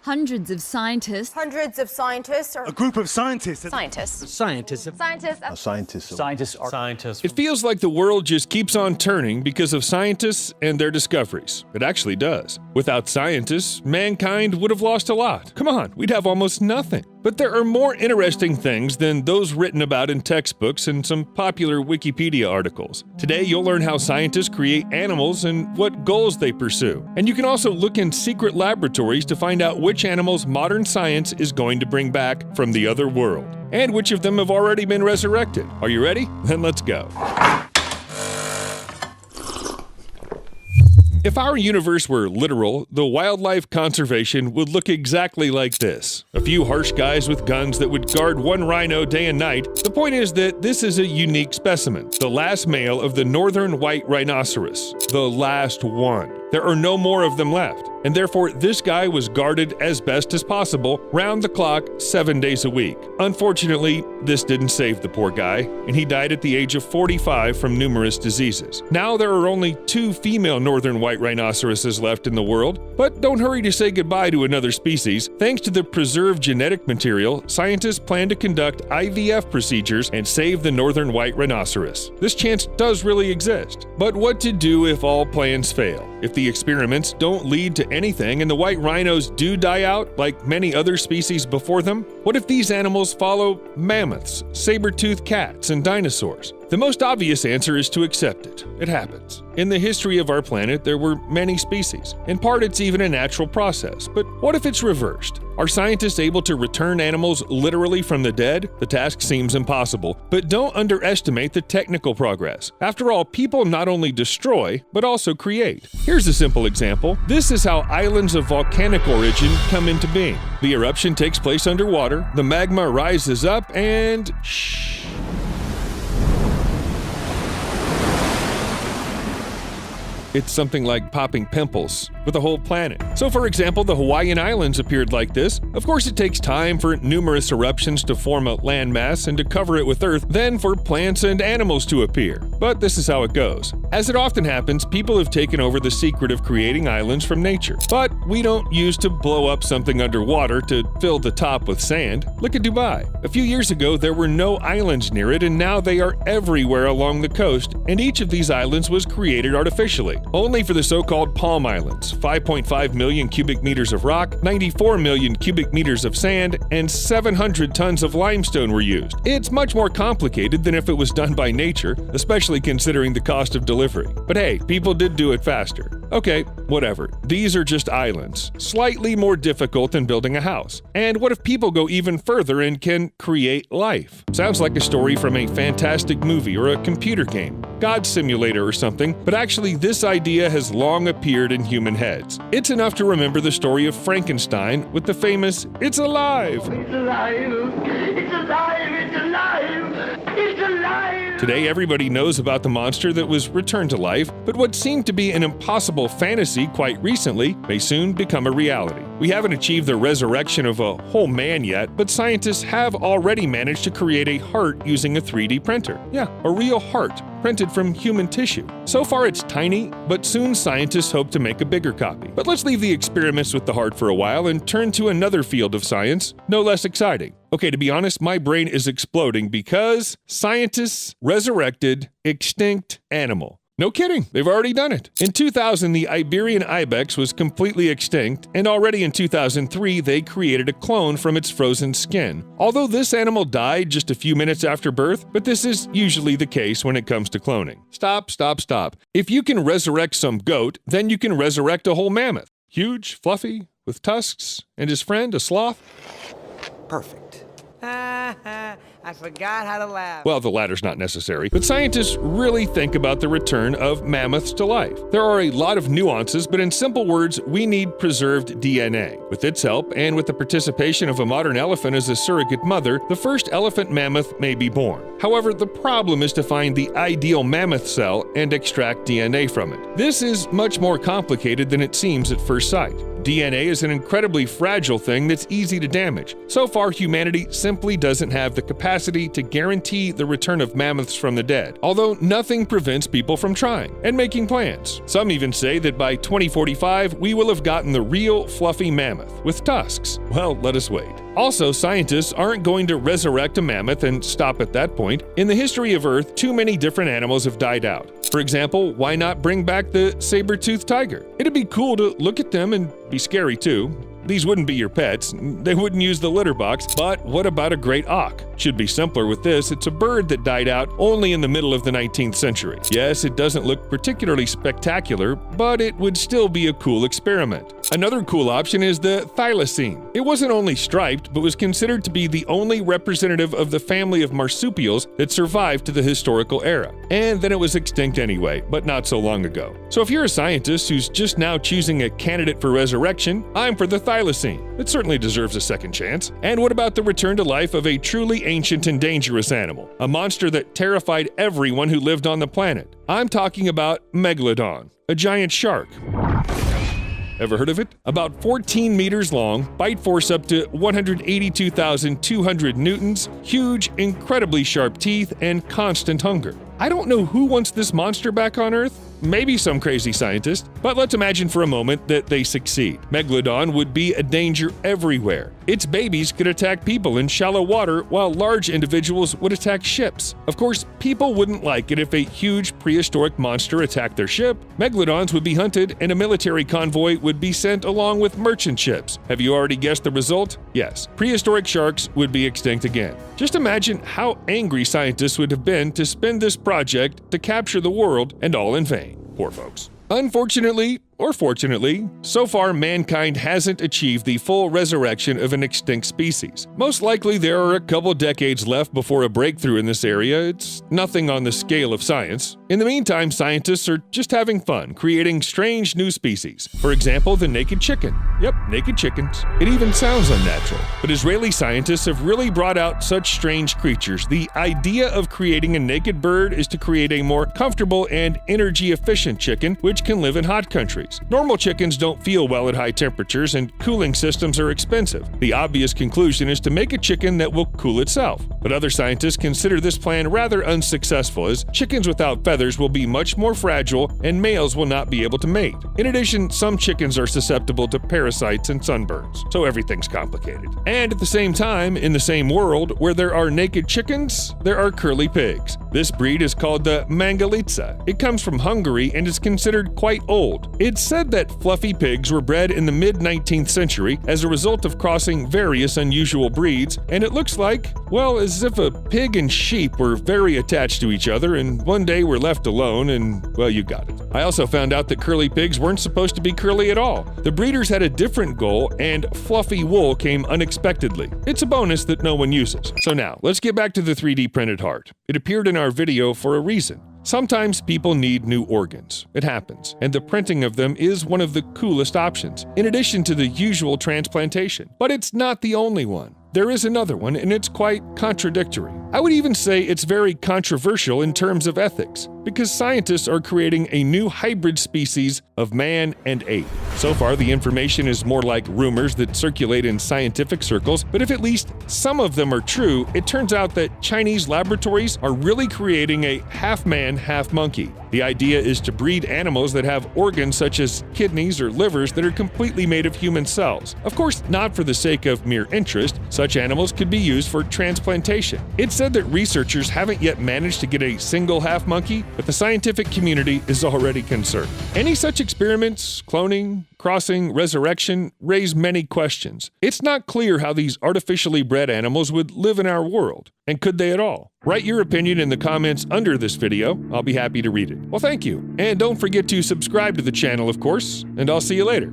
Hundreds of scientists. Hundreds of scientists are... A group of scientists. Scientists. Scientists. Scientists. It feels like the world just keeps on turning because of scientists and their discoveries. It actually does. Without scientists, mankind would have lost a lot. Come on, we'd have almost nothing. But there are more interesting things than those written about in textbooks and some popular Wikipedia articles. Today, you'll learn how scientists create animals and what goals they pursue. And you can also look in secret laboratories to find out which animals modern science is going to bring back from the other world, and which of them have already been resurrected. Are you ready? Then let's go. If our universe were literal, the wildlife conservation would look exactly like this. A few harsh guys with guns that would guard one rhino day and night. The point is that this is a unique specimen, the last male of the northern white rhinoceros. The last one. There are no more of them left, and therefore this guy was guarded as best as possible, round the clock, 7 days a week. Unfortunately, this didn't save the poor guy, and he died at the age of 45 from numerous diseases. Now there are only 2 female northern white rhinoceroses left in the world, but don't hurry to say goodbye to another species. Thanks to the preserved genetic material, scientists plan to conduct IVF procedures and save the northern white rhinoceros. This chance does really exist. But what to do if all plans fail? If the experiments don't lead to anything and the white rhinos do die out like many other species before them? What if these animals follow mammoths, saber-toothed cats, and dinosaurs? The most obvious answer is to accept it. It happens. In the history of our planet, there were many species. In part, it's even a natural process. But what if it's reversed? Are scientists able to return animals literally from the dead? The task seems impossible, but don't underestimate the technical progress. After all, people not only destroy, but also create. Here's a simple example. This is how islands of volcanic origin come into being. The eruption takes place underwater, the magma rises up, and shh. It's something like popping pimples with a whole planet. So for example, the Hawaiian Islands appeared like this. Of course, it takes time for numerous eruptions to form a landmass and to cover it with earth, then for plants and animals to appear. But this is how it goes. As it often happens, people have taken over the secret of creating islands from nature. But we don't use to blow up something underwater to fill the top with sand. Look at Dubai. A few years ago, there were no islands near it, and now they are everywhere along the coast, and each of these islands was created artificially. Only for the so-called Palm Islands, 5.5 million cubic meters of rock, 94 million cubic meters of sand, and 700 tons of limestone were used. It's much more complicated than if it was done by nature, especially considering the cost of delivery. But hey, people did do it faster. Okay, whatever. These are just islands, slightly more difficult than building a house. And what if people go even further and can create life? Sounds like a story from a fantastic movie or a computer game, God Simulator or something, but actually this idea has long appeared in human heads. It's enough to remember the story of Frankenstein with the famous, "It's alive!" It's alive! It's alive! It's alive! It's alive! Today, everybody knows about the monster that was returned to life, but what seemed to be an impossible fantasy quite recently may soon become a reality. We haven't achieved the resurrection of a whole man yet, but scientists have already managed to create a heart using a 3D printer. Yeah, a real heart, printed from human tissue. So far it's tiny, but soon scientists hope to make a bigger copy. But let's leave the experiments with the heart for a while and turn to another field of science, no less exciting. Okay, to be honest, my brain is exploding because scientists resurrected extinct animal. No kidding, they've already done it. In 2000, the Iberian ibex was completely extinct, and already in 2003, they created a clone from its frozen skin. Although this animal died just a few minutes after birth, but this is usually the case when it comes to cloning. Stop. If you can resurrect some goat, then you can resurrect a whole mammoth. Huge, fluffy, with tusks, and his friend, a sloth. Perfect. I forgot how to laugh. Well, the latter's not necessary, but scientists really think about the return of mammoths to life. There are a lot of nuances, but in simple words, we need preserved DNA. With its help, and with the participation of a modern elephant as a surrogate mother, the first elephant mammoth may be born. However, the problem is to find the ideal mammoth cell and extract DNA from it. This is much more complicated than it seems at first sight. DNA is an incredibly fragile thing that's easy to damage. So far, humanity simply doesn't have the capacity to guarantee the return of mammoths from the dead, although nothing prevents people from trying and making plans. Some even say that by 2045, we will have gotten the real fluffy mammoth with tusks. Well, let us wait. Also, scientists aren't going to resurrect a mammoth and stop at that point. In the history of Earth, too many different animals have died out. For example, why not bring back the saber-toothed tiger? It'd be cool to look at them and be scary too. These wouldn't be your pets, they wouldn't use the litter box, but what about a great auk? Should be simpler with this, it's a bird that died out only in the middle of the 19th century. Yes, it doesn't look particularly spectacular, but it would still be a cool experiment. Another cool option is the thylacine. It wasn't only striped, but was considered to be the only representative of the family of marsupials that survived to the historical era. And then it was extinct anyway, but not so long ago. So if you're a scientist who's just now choosing a candidate for resurrection, I'm for the thylacine. It certainly deserves a second chance. And what about the return to life of a truly ancient and dangerous animal? A monster that terrified everyone who lived on the planet. I'm talking about Megalodon, a giant shark. Ever heard of it? About 14 meters long, bite force up to 182,200 newtons, huge, incredibly sharp teeth, and constant hunger. I don't know who wants this monster back on Earth. Maybe some crazy scientist, but let's imagine for a moment that they succeed. Megalodon would be a danger everywhere. Its babies could attack people in shallow water, while large individuals would attack ships. Of course, people wouldn't like it if a huge prehistoric monster attacked their ship. Megalodons would be hunted, and a military convoy would be sent along with merchant ships. Have you already guessed the result? Yes, prehistoric sharks would be extinct again. Just imagine how angry scientists would have been to spend this project to capture the world, and all in vain. Poor folks. Unfortunately, or fortunately, so far mankind hasn't achieved the full resurrection of an extinct species. Most likely there are a couple decades left before a breakthrough in this area. It's nothing on the scale of science. In the meantime, scientists are just having fun, creating strange new species. For example, the naked chicken. Yep, naked chickens. It even sounds unnatural. But Israeli scientists have really brought out such strange creatures. The idea of creating a naked bird is to create a more comfortable and energy-efficient chicken, which can live in hot countries. Normal chickens don't feel well at high temperatures, and cooling systems are expensive. The obvious conclusion is to make a chicken that will cool itself. But other scientists consider this plan rather unsuccessful, as chickens without feathers will be much more fragile and males will not be able to mate. In addition, some chickens are susceptible to parasites and sunburns, so everything's complicated. And at the same time, in the same world where there are naked chickens, there are curly pigs. This breed is called the Mangalitsa. It comes from Hungary and is considered quite old. It's said that fluffy pigs were bred in the mid-19th century as a result of crossing various unusual breeds, and it looks like, well, as if a pig and sheep were very attached to each other and one day were left alone and, well, you got it. I also found out that curly pigs weren't supposed to be curly at all. The breeders had a different goal, and fluffy wool came unexpectedly. It's a bonus that no one uses. So now, let's get back to the 3D printed heart. It appeared in our video for a reason. Sometimes people need new organs. It happens, and the printing of them is one of the coolest options, in addition to the usual transplantation. But it's not the only one. There is another one, and it's quite contradictory. I would even say it's very controversial in terms of ethics, because scientists are creating a new hybrid species of man and ape. So far, the information is more like rumors that circulate in scientific circles, but if at least some of them are true, it turns out that Chinese laboratories are really creating a half-man, half-monkey. The idea is to breed animals that have organs such as kidneys or livers that are completely made of human cells. Of course, not for the sake of mere interest. Such animals could be used for transplantation. It's said that researchers haven't yet managed to get a single half-monkey, but the scientific community is already concerned. Any such experiments, cloning, crossing, resurrection, raise many questions. It's not clear how these artificially bred animals would live in our world. And could they at all? Write your opinion in the comments under this video. I'll be happy to read it. Well, thank you. And don't forget to subscribe to the channel, of course, and I'll see you later.